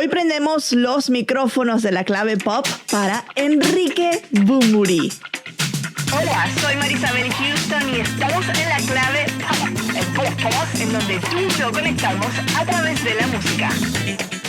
Hoy prendemos los micrófonos de La Clave Pop para Enrique Bunbury. Hola, soy Marisabel Houston y estamos en La Clave Pop, el podcast en donde tú y yo conectamos a través de la música.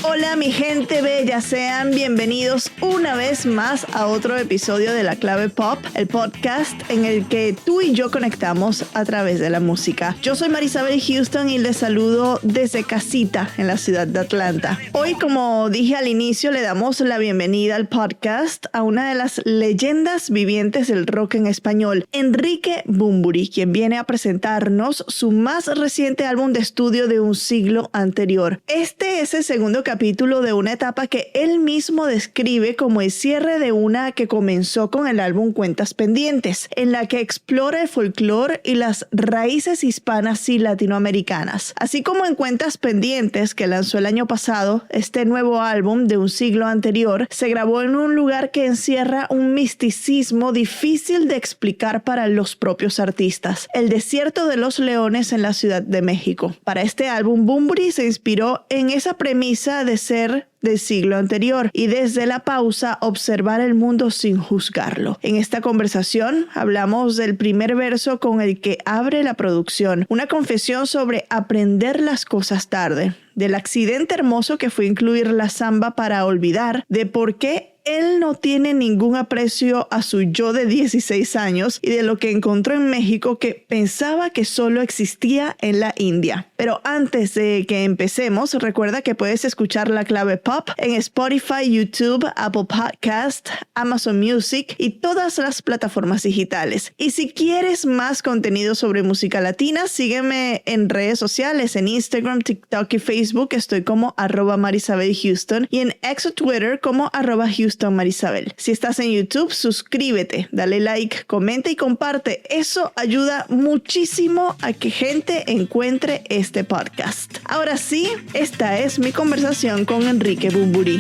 Hola mi gente bella, sean bienvenidos una vez más a otro episodio de La Clave Pop, el podcast en el que tú y yo conectamos a través de la música. Yo soy Marisabel Houston y les saludo desde casita en la ciudad de Atlanta. Hoy, como dije al inicio, le damos la bienvenida al podcast a una de las leyendas vivientes del rock en español, Enrique Bunbury, quien viene a presentarnos su más reciente álbum de estudio de un siglo anterior. Este es el segundo capítulo de una etapa que él mismo describe como el cierre de una que comenzó con el álbum Cuentas Pendientes, en la que explora el folclore y las raíces hispanas y latinoamericanas. Así como en Cuentas Pendientes, que lanzó el año pasado, este nuevo álbum de un siglo anterior se grabó en un lugar que encierra un misticismo difícil de explicar para los propios artistas: el desierto de los leones en la Ciudad de México. Para este álbum, Bunbury se inspiró en esa premisa de ser del siglo anterior y desde la pausa observar el mundo sin juzgarlo. En esta conversación hablamos del primer verso con el que abre la producción, una confesión sobre aprender las cosas tarde, del accidente hermoso que fue incluir la samba para olvidar, de por qué él no tiene ningún aprecio a su yo de 16 años y de lo que encontró en México que pensaba que solo existía en la India. Pero antes de que empecemos, recuerda que puedes escuchar La Clave Pop en Spotify, YouTube, Apple Podcast, Amazon Music y todas las plataformas digitales. Y si quieres más contenido sobre música latina, sígueme en redes sociales, en Instagram, TikTok y Facebook. Estoy como @MarisabelHouston y en X o Twitter como @HoustonMarisabel. Si estás en YouTube, suscríbete, dale like, comenta y comparte. Eso ayuda muchísimo a que gente encuentre este podcast. Ahora sí, esta es mi conversación con Enrique Bunbury.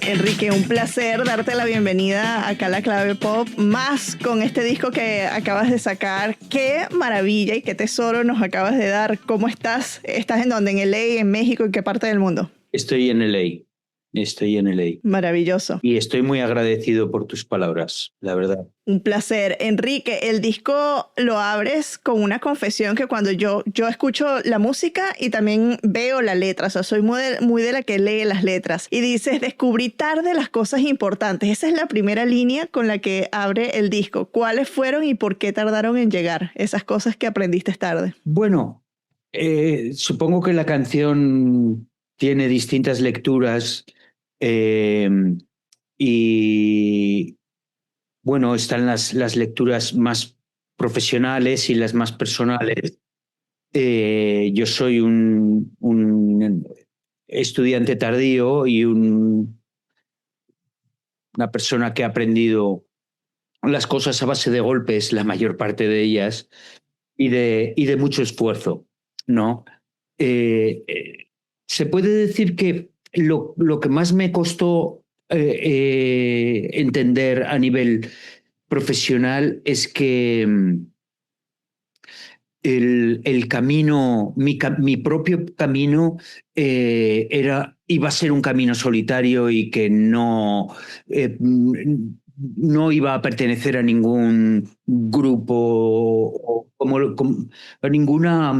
Enrique, un placer darte la bienvenida acá a La Clave Pop, más con este disco que acabas de sacar. Qué maravilla y qué tesoro nos acabas de dar. ¿Cómo estás? ¿Estás en dónde? ¿En LA, en México? ¿En qué parte del mundo? Estoy en LA. Maravilloso. Y estoy muy agradecido por tus palabras, la verdad. Un placer. Enrique, el disco lo abres con una confesión que cuando yo escucho la música y también veo la letra, o sea, soy muy de la que lee las letras. Y dices, descubrí tarde las cosas importantes. Esa es la primera línea con la que abre el disco. ¿Cuáles fueron y por qué tardaron en llegar esas cosas que aprendiste tarde? Bueno, supongo que la canción tiene distintas lecturas y bueno, están las lecturas más profesionales y las más personales. Yo soy un estudiante tardío y una persona que ha aprendido las cosas a base de golpes, la mayor parte de ellas, y de mucho esfuerzo, ¿no? Se puede decir que lo que más me costó entender a nivel profesional es que el camino, mi propio camino iba a ser un camino solitario y que no iba a pertenecer a ningún grupo o a ninguna...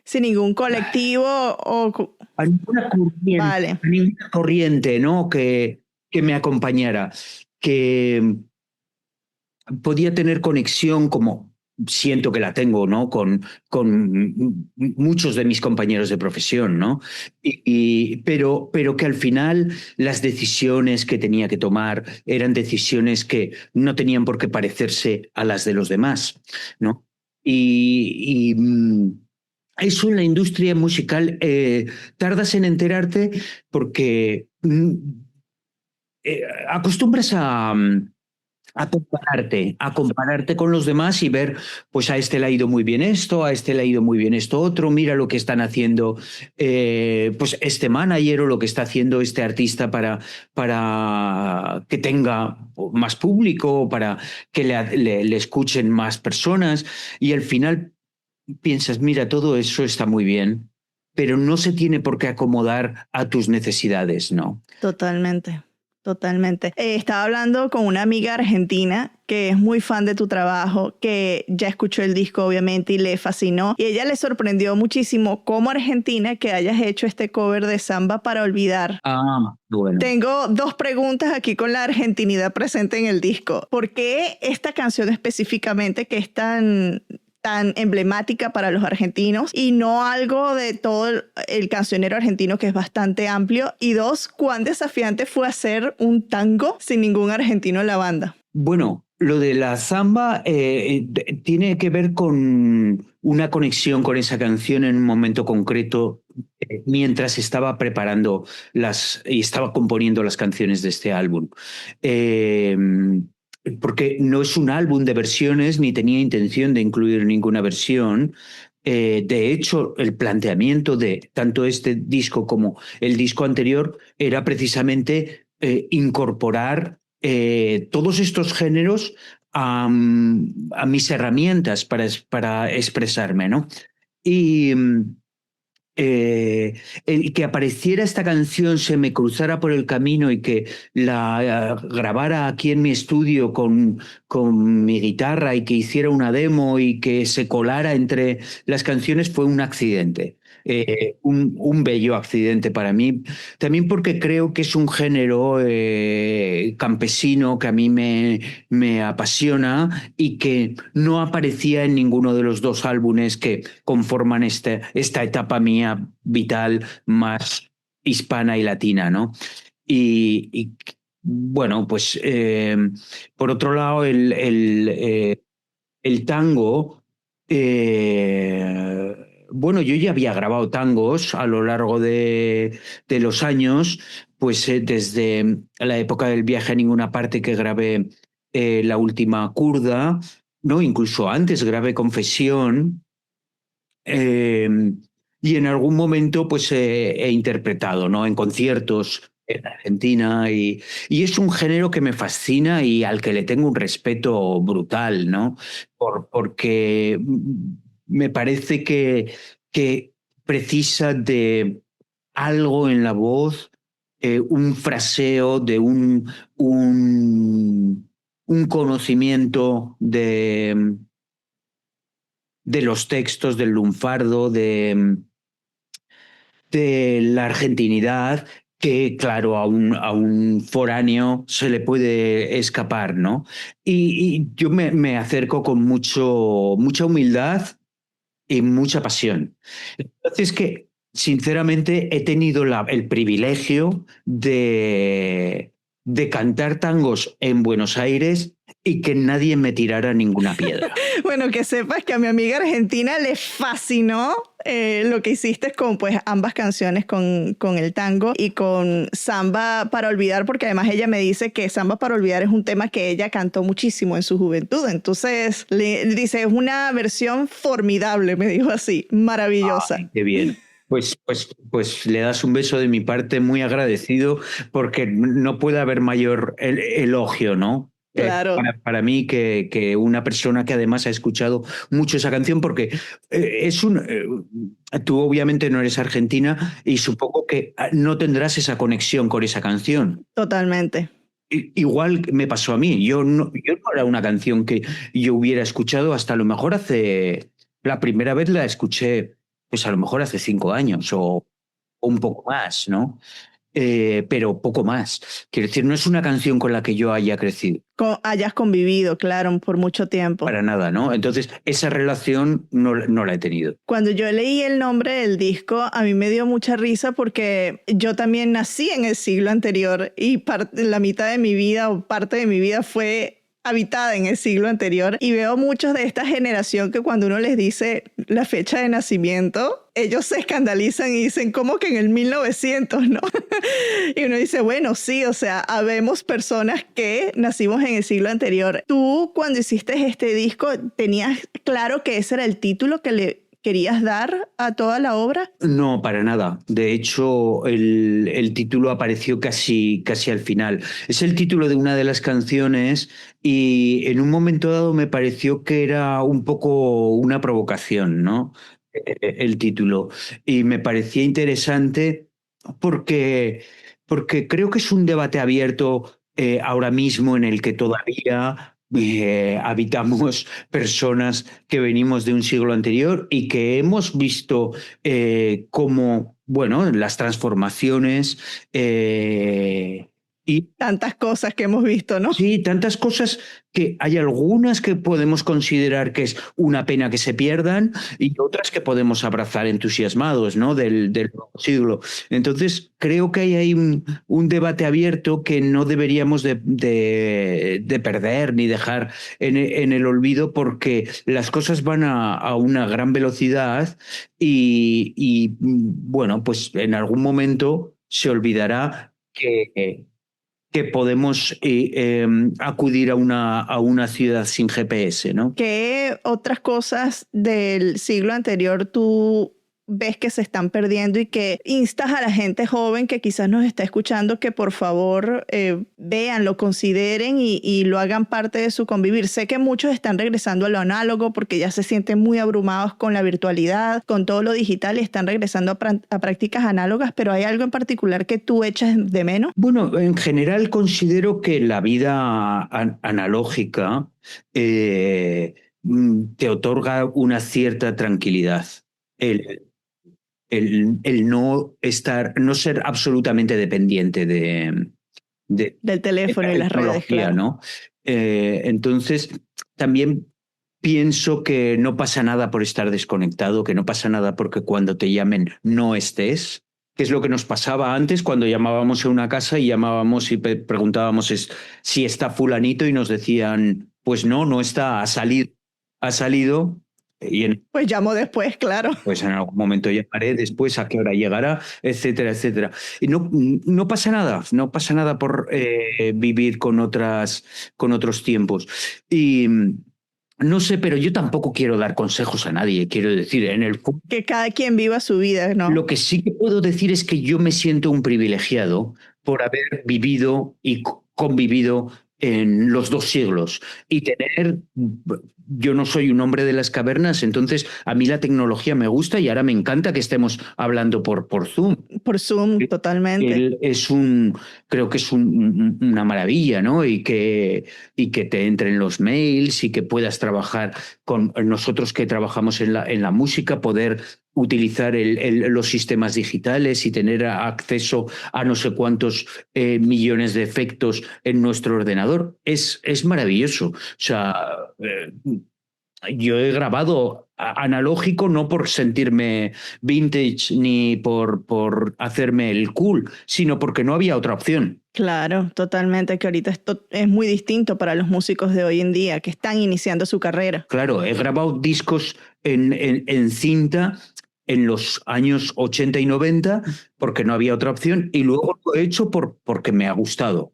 Sin ningún colectivo o... A ninguna corriente, Vale. a ninguna corriente, ¿no? que me acompañara, que podía tener conexión, como siento que la tengo, ¿no? con muchos de mis compañeros de profesión, ¿no? Pero que al final las decisiones que tenía que tomar eran decisiones que no tenían por qué parecerse a las de los demás, ¿no? Eso en la industria musical tardas en enterarte porque acostumbras a compararte con los demás y ver, pues a este le ha ido muy bien esto, a este le ha ido muy bien esto otro, mira lo que están haciendo pues este manager o lo que está haciendo este artista para que tenga más público, para que le escuchen más personas, y al final piensas, mira, todo eso está muy bien, pero no se tiene por qué acomodar a tus necesidades, ¿no? Totalmente. Totalmente. Estaba hablando con una amiga argentina que es muy fan de tu trabajo, que ya escuchó el disco obviamente y le fascinó. Y ella le sorprendió muchísimo como argentina que hayas hecho este cover de Samba para Olvidar. Bueno. Tengo 2 preguntas aquí con la argentinidad presente en el disco. ¿Por qué esta canción específicamente que es tan emblemática para los argentinos y no algo de todo el cancionero argentino que es bastante amplio? Y 2, ¿cuán desafiante fue hacer un tango sin ningún argentino en la banda? Bueno, lo de la samba tiene que ver con una conexión con esa canción en un momento concreto mientras estaba preparando y estaba componiendo las canciones de este álbum. Porque no es un álbum de versiones ni tenía intención de incluir ninguna versión. De hecho, el planteamiento de tanto este disco como el disco anterior era precisamente incorporar todos estos géneros a mis herramientas para expresarme, ¿no? Y el que apareciera esta canción, se me cruzara por el camino y que la grabara aquí en mi estudio con mi guitarra y que hiciera una demo y que se colara entre las canciones fue un accidente. Un bello accidente para mí, también porque creo que es un género campesino que a mí me apasiona y que no aparecía en ninguno de los 2 álbumes que conforman esta etapa mía vital más hispana y latina, ¿no? Y bueno, pues por otro lado, el tango... bueno, yo ya había grabado tangos a lo largo de los años, pues desde la época del Viaje a Ninguna Parte, que grabé La Última Kurda, ¿no? Incluso antes grabé Confesión, y en algún momento pues he interpretado, ¿no? En conciertos en Argentina, y es un género que me fascina y al que le tengo un respeto brutal, ¿no? Porque me parece que precisa de algo en la voz, un fraseo, de un conocimiento de los textos, del lunfardo, de la argentinidad, que claro, a un foráneo se le puede escapar, ¿no? Y yo me acerco con mucha humildad y mucha pasión. Entonces, que sinceramente he tenido el privilegio de cantar tangos en Buenos Aires y que nadie me tirara ninguna piedra. Bueno, que sepas que a mi amiga argentina le fascinó lo que hiciste con pues ambas canciones, con el tango y con Samba para Olvidar, porque además ella me dice que Samba para Olvidar es un tema que ella cantó muchísimo en su juventud. Entonces le dice, es una versión formidable, me dijo así, maravillosa. Ay, qué bien. Pues le das un beso de mi parte, muy agradecido, porque no puede haber mayor elogio, ¿no? Claro. Para mí, que una persona que además ha escuchado mucho esa canción, porque tú obviamente no eres argentina y supongo que no tendrás esa conexión con esa canción. Totalmente. Igual me pasó a mí. Yo no era una canción que yo hubiera escuchado hasta a lo mejor la primera vez la escuché, pues a lo mejor hace 5 años o un poco más, ¿no? Pero poco más. Quiero decir, no es una canción con la que yo haya crecido. Hayas convivido, claro, por mucho tiempo. Para nada, ¿no? Entonces, esa relación no la he tenido. Cuando yo leí el nombre del disco, a mí me dio mucha risa porque yo también nací en el siglo anterior y la mitad de mi vida o parte de mi vida fue habitada en el siglo anterior, y veo muchos de esta generación que cuando uno les dice la fecha de nacimiento, ellos se escandalizan y dicen, ¿cómo que en el 1900, no? Y uno dice, bueno, sí, o sea, habemos personas que nacimos en el siglo anterior. Tú, cuando hiciste este disco, ¿tenías claro que ese era el título que le querías dar a toda la obra? No, para nada. De hecho, el título apareció casi al final. Es el título de una de las canciones y en un momento dado me pareció que era un poco una provocación, ¿no? el título. Y me parecía interesante porque, porque creo que es un debate abierto ahora mismo en el que todavía habitamos personas que venimos de un siglo anterior y que hemos visto cómo, bueno, las transformaciones y Tantas cosas que hemos visto, ¿no? sí, tantas cosas que hay algunas que podemos considerar que es una pena que se pierdan y otras que podemos abrazar entusiasmados, ¿no? Del nuevo siglo. Entonces, creo que hay ahí un debate abierto que no deberíamos de perder ni dejar en el olvido porque las cosas van a una gran velocidad bueno, pues en algún momento se olvidará que podemos acudir a una ciudad sin GPS, ¿no? ¿Qué otras cosas del siglo anterior tú ves que se están perdiendo y que instas a la gente joven que quizás nos está escuchando que por favor vean, lo consideren y lo hagan parte de su convivir? Sé que muchos están regresando a lo análogo porque ya se sienten muy abrumados con la virtualidad, con todo lo digital y están regresando a prácticas análogas, pero ¿hay algo en particular que tú echas de menos? Bueno, en general considero que la vida analógica te otorga una cierta tranquilidad. El, el no no ser absolutamente dependiente Del de teléfono la y las redes, tecnología, claro. ¿no? Entonces, también pienso que no pasa nada por estar desconectado, que no pasa nada porque cuando te llamen no estés, que es lo que nos pasaba antes cuando llamábamos a una casa y llamábamos y preguntábamos si está fulanito y nos decían, pues no, no está, ha salido. Pues llamo después, claro. Pues en algún momento llamaré, después a qué hora llegará, etcétera, etcétera. Y no pasa nada, no pasa nada por vivir con otros tiempos. Y no sé, pero yo tampoco quiero dar consejos a nadie, quiero decir, que cada quien viva su vida, ¿no? Lo que sí que puedo decir es que yo me siento un privilegiado por haber vivido y convivido en los dos siglos y yo no soy un hombre de las cavernas, entonces a mí la tecnología me gusta y ahora me encanta que estemos hablando por Zoom. Por Zoom, totalmente. Creo que es una maravilla, ¿no? Y que te entren los mails y que puedas trabajar con nosotros que trabajamos en la música, poder utilizar los sistemas digitales y tener acceso a no sé cuántos millones de efectos en nuestro ordenador. Es maravilloso. O sea, yo he grabado analógico no por sentirme vintage ni por hacerme el cool, sino porque no había otra opción. Claro, totalmente, que ahorita esto es muy distinto para los músicos de hoy en día que están iniciando su carrera. Claro, he grabado discos en cinta en los años 80 y 90 porque no había otra opción y luego lo he hecho porque me ha gustado.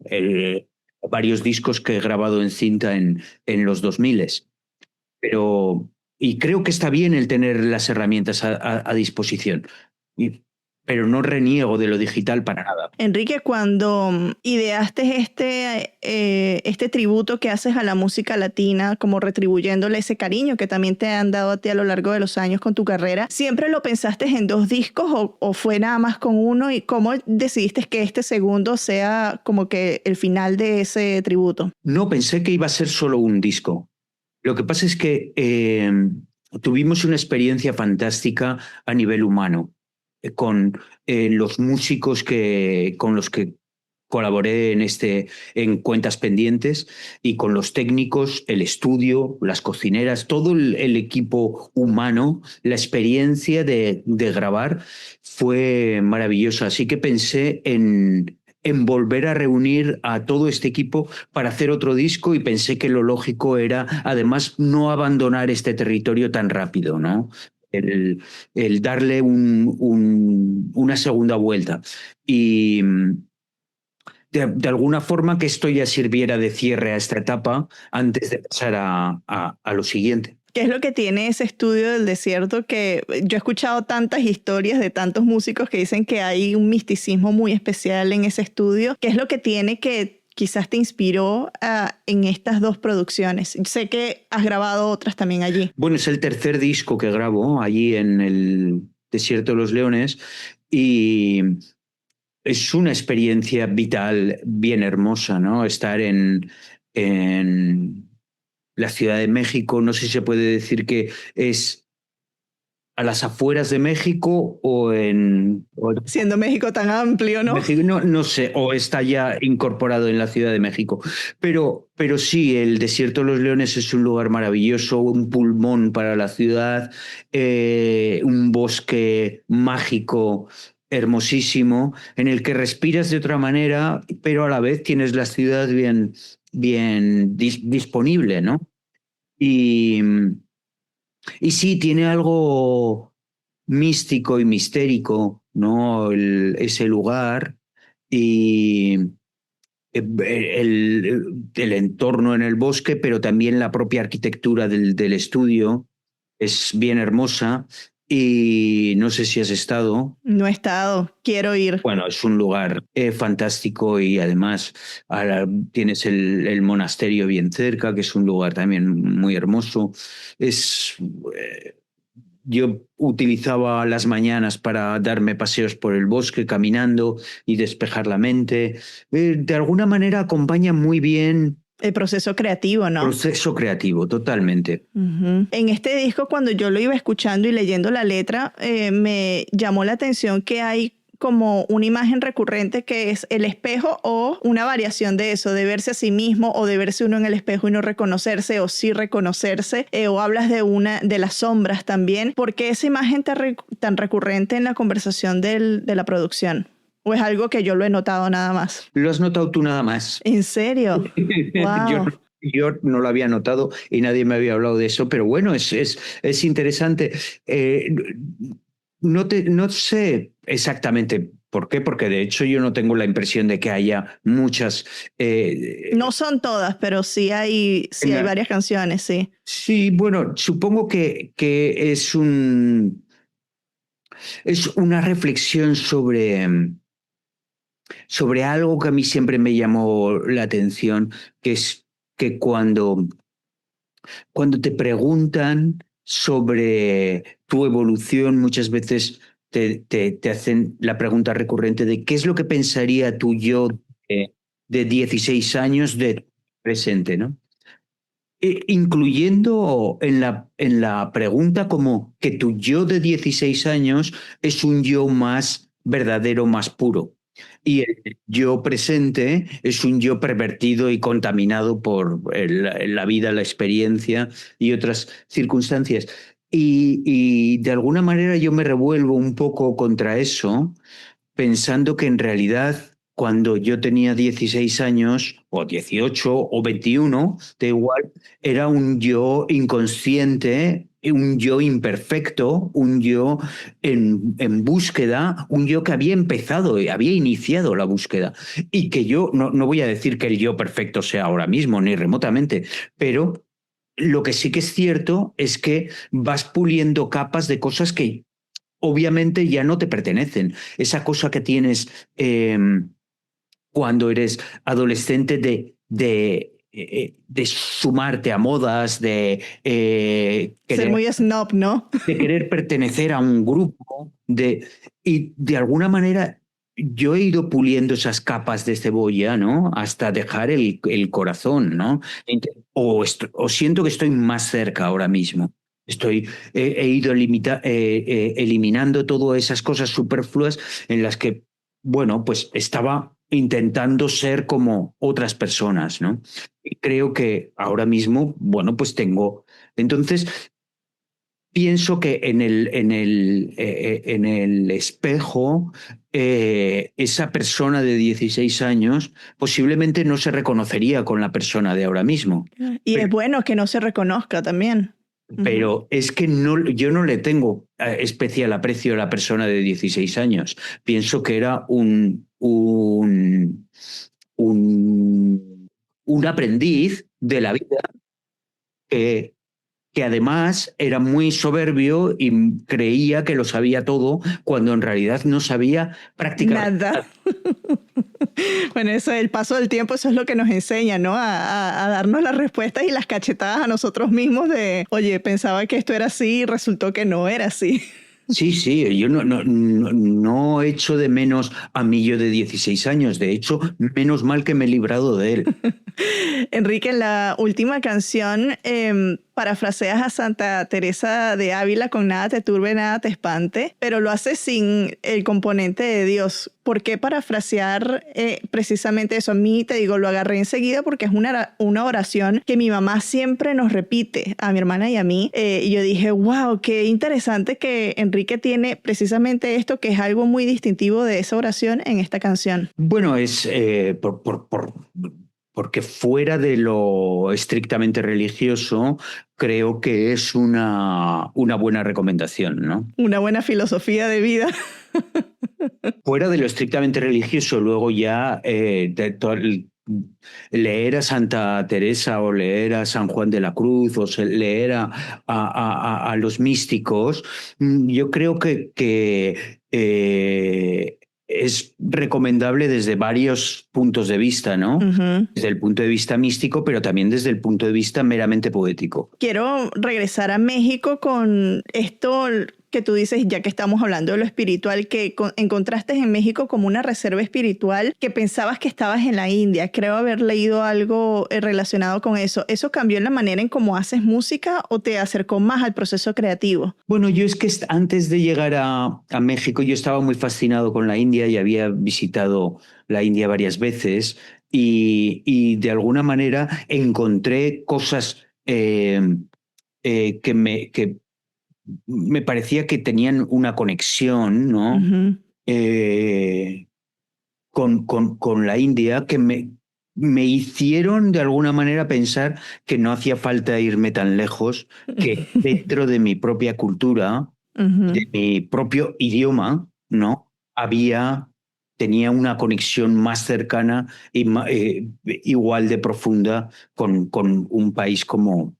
Varios discos que he grabado en cinta en los 2000. Y creo que está bien el tener las herramientas a disposición, pero no reniego de lo digital para nada. Enrique, cuando ideaste este tributo que haces a la música latina, como retribuyéndole ese cariño que también te han dado a ti a lo largo de los años con tu carrera, ¿siempre lo pensaste en 2 discos o fue nada más con uno? ¿Y cómo decidiste que este segundo sea como que el final de ese tributo? No, pensé que iba a ser solo un disco. Lo que pasa es que tuvimos una experiencia fantástica a nivel humano con los músicos con los que colaboré en Cuentas Pendientes y con los técnicos, el estudio, las cocineras, todo el equipo humano. La experiencia de grabar fue maravillosa. Así que pensé en volver a reunir a todo este equipo para hacer otro disco y pensé que lo lógico era, además, no abandonar este territorio tan rápido, ¿no? El darle una segunda vuelta. Y de alguna forma que esto ya sirviera de cierre a esta etapa antes de pasar a lo siguiente. ¿Qué es lo que tiene ese estudio del desierto? Que yo he escuchado tantas historias de tantos músicos que dicen que hay un misticismo muy especial en ese estudio. ¿Qué es lo que tiene que quizás te inspiró en estas dos producciones? Sé que has grabado otras también allí. Bueno, es el tercer disco que grabo allí en el Desierto de los Leones y es una experiencia vital bien hermosa, ¿no? Estar en la Ciudad de México, no sé si se puede decir que es a las afueras de México Siendo México tan amplio, ¿no? México, no sé, o está ya incorporado en la Ciudad de México. Pero sí, el Desierto de los Leones es un lugar maravilloso, un pulmón para la ciudad, un bosque mágico hermosísimo, en el que respiras de otra manera, pero a la vez tienes la ciudad bien disponible, ¿no? Y, y sí, tiene algo místico y mistérico, ¿no? Ese lugar y el entorno en el bosque, pero también la propia arquitectura del estudio es bien hermosa y no sé si has estado. No he estado, quiero ir. Bueno, es un lugar fantástico y además ahora tienes el monasterio bien cerca, que es un lugar también muy hermoso. Es, yo utilizaba las mañanas para darme paseos por el bosque, caminando y despejar la mente. De alguna manera acompaña muy bien El proceso creativo, ¿no? proceso creativo, totalmente. Uh-huh. En este disco, cuando yo lo iba escuchando y leyendo la letra, me llamó la atención que hay como una imagen recurrente que es el espejo o una variación de eso, de verse a sí mismo o de verse uno en el espejo y no reconocerse o sí reconocerse, o hablas de las sombras también. ¿Por qué esa imagen tan recurrente en la conversación de la producción? ¿O es algo que yo lo he notado nada más? Lo has notado tú nada más. ¿En serio? Wow. Yo no lo había notado y nadie me había hablado de eso, pero bueno, es interesante. No sé exactamente por qué, porque de hecho yo no tengo la impresión de que haya muchas. No son todas, pero sí hay varias canciones, sí. Sí, bueno, supongo que es una reflexión sobre algo que a mí siempre me llamó la atención, que es que cuando te preguntan sobre tu evolución, muchas veces te hacen la pregunta recurrente de qué es lo que pensaría tu yo de 16 años de presente, ¿no? Incluyendo en la pregunta como que tu yo de 16 años es un yo más verdadero, más puro. Y el yo presente es un yo pervertido y contaminado por la vida, la experiencia y otras circunstancias. Y de alguna manera yo me revuelvo un poco contra eso, pensando que en realidad cuando yo tenía 16 años, o 18, o 21, da igual, era un yo inconsciente, un yo imperfecto, un yo en búsqueda, un yo que había empezado, había iniciado la búsqueda. Y que yo, no voy a decir que el yo perfecto sea ahora mismo, ni remotamente, pero lo que sí que es cierto es que vas puliendo capas de cosas que obviamente ya no te pertenecen. Esa cosa que tienes cuando eres adolescente de sumarte a modas, ser muy snob, ¿no? de querer pertenecer a un grupo, y de alguna manera yo he ido puliendo esas capas de cebolla, ¿no? Hasta dejar el corazón, ¿no? O siento que estoy más cerca ahora mismo. He ido eliminando todas esas cosas superfluas en las que, bueno, pues estaba intentando ser como otras personas, ¿no? Y creo que ahora mismo, bueno, pues tengo. Entonces, pienso que en el espejo, esa persona de 16 años posiblemente no se reconocería con la persona de ahora mismo. Y es bueno que no se reconozca también. Pero es que yo no le tengo especial aprecio a la persona de 16 años. Pienso que era un aprendiz de la vida que además era muy soberbio y creía que lo sabía todo cuando en realidad no sabía prácticamente nada. Bueno, eso, el paso del tiempo, eso es lo que nos enseña, ¿no? A darnos las respuestas y las cachetadas a nosotros mismos de, oye, pensaba que esto era así y resultó que no era así. Sí, yo no echo de menos a mi yo de 16 años. De hecho, menos mal que me he librado de él. Enrique, en la última canción parafraseas a Santa Teresa de Ávila con nada te turbe, nada te espante, pero lo haces sin el componente de Dios. ¿Por qué parafrasear precisamente eso? A mí, te digo, lo agarré enseguida porque es una oración que mi mamá siempre nos repite, a mi hermana y a mí. Y yo dije, wow, qué interesante que Enrique tiene precisamente esto, que es algo muy distintivo de esa oración en esta canción. Bueno, es porque fuera de lo estrictamente religioso, creo que es una buena recomendación, ¿no? Una buena filosofía de vida. Fuera de lo estrictamente religioso, luego ya leer a Santa Teresa o leer a San Juan de la Cruz o leer a los místicos, yo creo que es recomendable desde varios puntos de vista, ¿no? Uh-huh. Desde el punto de vista místico, pero también desde el punto de vista meramente poético. Quiero regresar a México con esto que tú dices, ya que estamos hablando de lo espiritual, que encontraste en México como una reserva espiritual que pensabas que estabas en la India. Creo haber leído algo relacionado con eso. ¿Eso cambió en la manera en cómo haces música o te acercó más al proceso creativo? Bueno, yo es que antes de llegar a México yo estaba muy fascinado con la India y había visitado la India varias veces y de alguna manera encontré cosas que me parecía que tenían una conexión, ¿no? Uh-huh. Con la India que me hicieron de alguna manera pensar que no hacía falta irme tan lejos, que dentro de mi propia cultura, uh-huh, de mi propio idioma, ¿no? Tenía una conexión más cercana y igual de profunda con un país como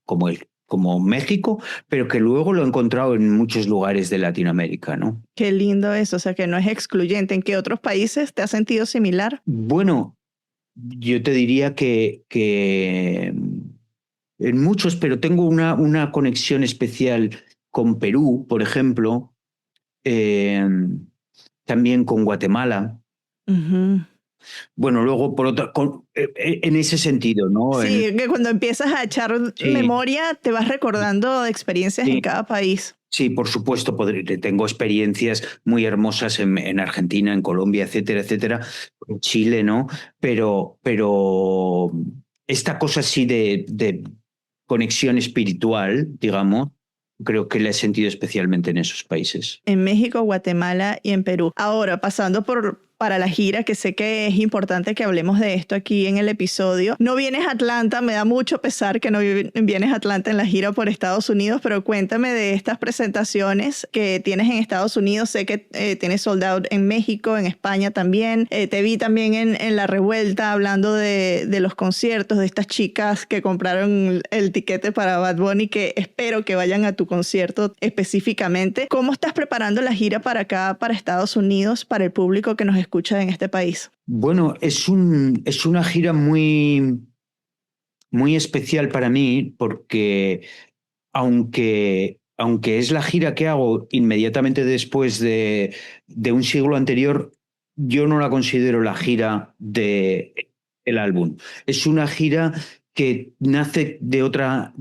México, pero que luego lo he encontrado en muchos lugares de Latinoamérica, ¿no? Qué lindo eso, o sea que no es excluyente. ¿En qué otros países te has sentido similar? Bueno, yo te diría que en muchos, pero tengo una conexión especial con Perú, por ejemplo, también con Guatemala. Uh-huh. Bueno, luego en ese sentido, ¿no? Sí, que cuando empiezas a echar memoria te vas recordando de experiencias en cada país. Sí, por supuesto, tengo experiencias muy hermosas en Argentina, en Colombia, etcétera, etcétera, en Chile, ¿no? Pero esta cosa así de conexión espiritual, digamos, creo que la he sentido especialmente en esos países. En México, Guatemala y en Perú. Ahora, pasando para la gira, que sé que es importante que hablemos de esto aquí en el episodio. No vienes a Atlanta, me da mucho pesar que no vienes a Atlanta en la gira por Estados Unidos, pero cuéntame de estas presentaciones que tienes en Estados Unidos. Sé que tienes sold out en México, en España también. Te vi también en La Revuelta hablando de los conciertos, de estas chicas que compraron el tiquete para Bad Bunny, que espero que vayan a tu concierto específicamente. ¿Cómo estás preparando la gira para acá, para Estados Unidos, para el público que nos escucha en este país? Bueno, es una gira muy, muy especial para mí porque aunque es la gira que hago inmediatamente después de un siglo anterior, yo no la considero la gira del álbum. Es una gira que nace de otra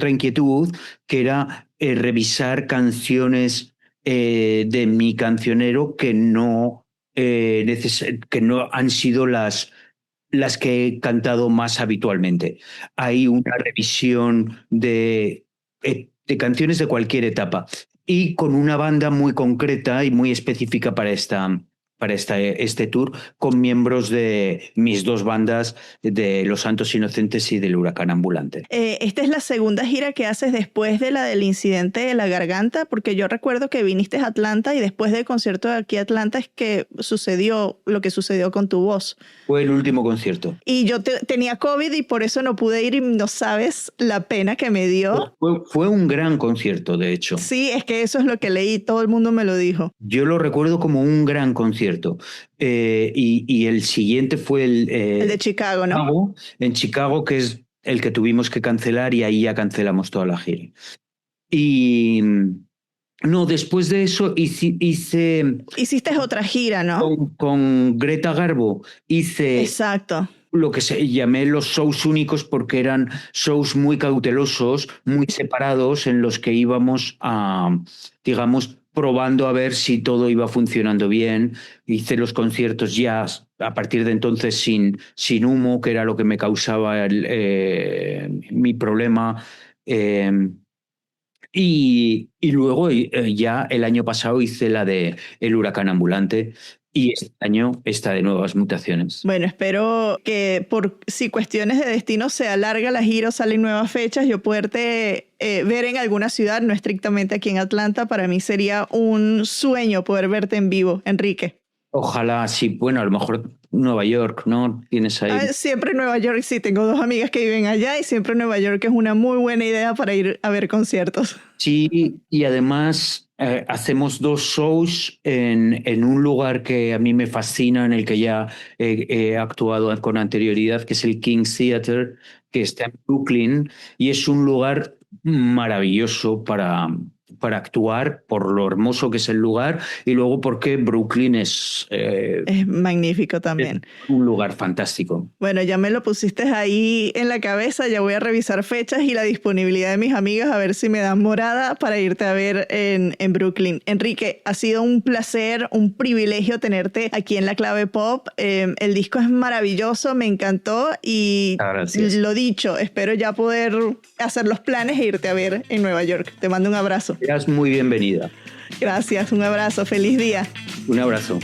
inquietud, que era revisar canciones de mi cancionero que no han sido las que he cantado más habitualmente. Hay una revisión de canciones de cualquier etapa y con una banda muy concreta y muy específica para este tour, con miembros de mis dos bandas, de Los Santos Inocentes y del Huracán Ambulante. Esta es la segunda gira que haces después de la del incidente de la garganta, porque yo recuerdo que viniste a Atlanta y después del concierto de aquí a Atlanta es que sucedió lo que sucedió con tu voz. Fue el último concierto. Y yo tenía COVID y por eso no pude ir y no sabes la pena que me dio. Fue un gran concierto, de hecho. Sí, es que eso es lo que leí, todo el mundo me lo dijo. Yo lo recuerdo como un gran concierto. concierto. Y el siguiente fue el de Chicago, ¿no? En Chicago, que es el que tuvimos que cancelar, y ahí ya cancelamos toda la gira. Y no, después de eso hiciste otra gira, ¿no? Con Greta Garbo hice... Exacto. Lo que llamé los shows únicos, porque eran shows muy cautelosos, muy separados, en los que íbamos digamos, probando a ver si todo iba funcionando bien. Hice los conciertos ya a partir de entonces sin humo, que era lo que me causaba mi problema. Y luego ya el año pasado hice la de El Huracán Ambulante, y este año está de Nuevas Mutaciones. Bueno, espero que si cuestiones de destino se alarga la gira o salen nuevas fechas, yo poderte ver en alguna ciudad, no estrictamente aquí en Atlanta. Para mí sería un sueño poder verte en vivo, Enrique. Ojalá, sí. Bueno, a lo mejor Nueva York, ¿no? Tienes ahí. Siempre Nueva York, sí. Tengo 2 amigas que viven allá, y siempre Nueva York es una muy buena idea para ir a ver conciertos. Sí, y además hacemos 2 shows en un lugar que a mí me fascina, en el que ya he actuado con anterioridad, que es el King's Theatre, que está en Brooklyn, y es un lugar maravilloso para actuar, por lo hermoso que es el lugar, y luego porque Brooklyn es magnífico también. Es un lugar fantástico. Bueno, ya me lo pusiste ahí en la cabeza. Ya voy a revisar fechas y la disponibilidad de mis amigas, a ver si me dan morada para irte a ver en Brooklyn. Enrique, ha sido un placer, un privilegio tenerte aquí en La Clave Pop. El disco es maravilloso, me encantó, y lo dicho, espero ya poder hacer los planes e irte a ver en Nueva York. Te mando un abrazo. Eres muy bienvenida. Gracias, un abrazo, feliz día. Un abrazo.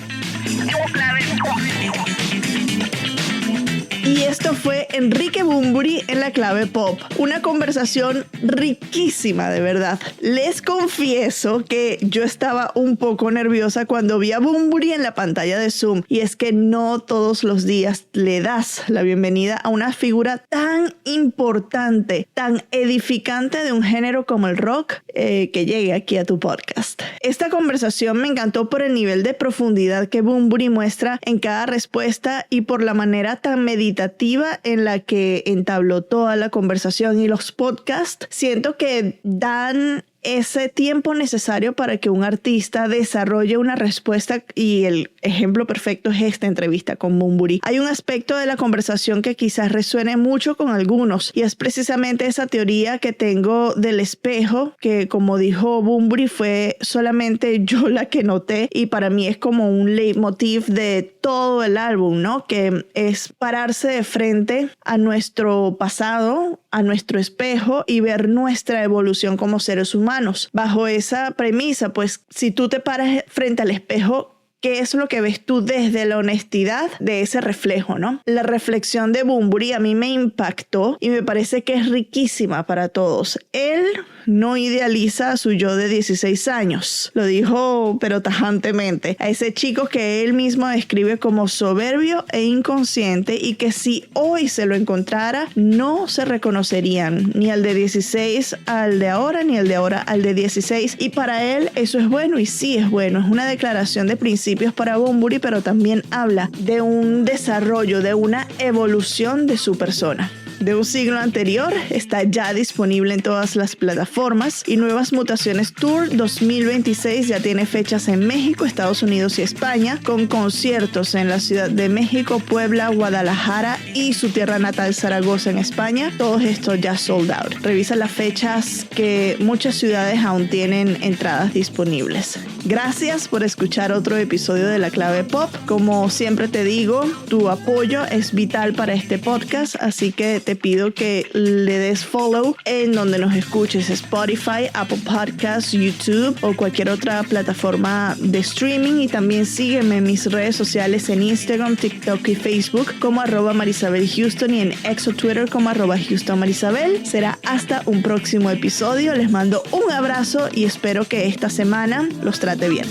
Y esto fue Enrique Bunbury en La Clave Pop. Una conversación riquísima, de verdad. Les confieso que yo estaba un poco nerviosa cuando vi a Bunbury en la pantalla de Zoom. Y es que no todos los días le das la bienvenida a una figura tan importante, tan edificante de un género como el rock, que llegue aquí a tu podcast. Esta conversación me encantó por el nivel de profundidad que Bunbury muestra en cada respuesta, y por la manera tan meditativa en la que entabló toda la conversación. Y los podcasts siento que dan ese tiempo necesario para que un artista desarrolle una respuesta, y el ejemplo perfecto es esta entrevista con Bunbury. Hay un aspecto de la conversación que quizás resuene mucho con algunos, y es precisamente esa teoría que tengo del espejo, que, como dijo Bunbury, fue solamente yo la que noté, y para mí es como un leitmotiv de todo el álbum, ¿no? Que es pararse de frente a nuestro pasado, a nuestro espejo, y ver nuestra evolución como seres humanos. Bajo esa premisa, pues, si tú te paras frente al espejo, ¿qué es lo que ves tú desde la honestidad de ese reflejo, no? La reflexión de Bunbury a mí me impactó y me parece que es riquísima para todos. Él no idealiza a su yo de 16 años. Lo dijo, pero tajantemente, a ese chico que él mismo describe como soberbio e inconsciente, y que si hoy se lo encontrara, no se reconocerían ni al de 16 al de ahora, ni al de ahora al de 16. Y para él eso es bueno, y sí es bueno. Es una declaración de principios para Bunbury, pero también habla de un desarrollo, de una evolución de su persona. De un siglo anterior está ya disponible en todas las plataformas, y Nuevas Mutaciones Tour 2026 ya tiene fechas en México, Estados Unidos y España, con conciertos en la Ciudad de México, Puebla, Guadalajara y su tierra natal Zaragoza en España. Todos estos ya sold out. Revisa las fechas, que muchas ciudades aún tienen entradas disponibles. Gracias por escuchar otro episodio de La Clave Pop. Como siempre te digo, tu apoyo es vital para este podcast, así que te pido que le des follow en donde nos escuches: Spotify, Apple Podcasts, YouTube o cualquier otra plataforma de streaming. Y también sígueme en mis redes sociales en Instagram, TikTok y Facebook como @MarisabelHouston, y en X o Twitter como @HoustonMarisabel. Será hasta un próximo episodio. Les mando un abrazo y espero que esta semana los trate bien.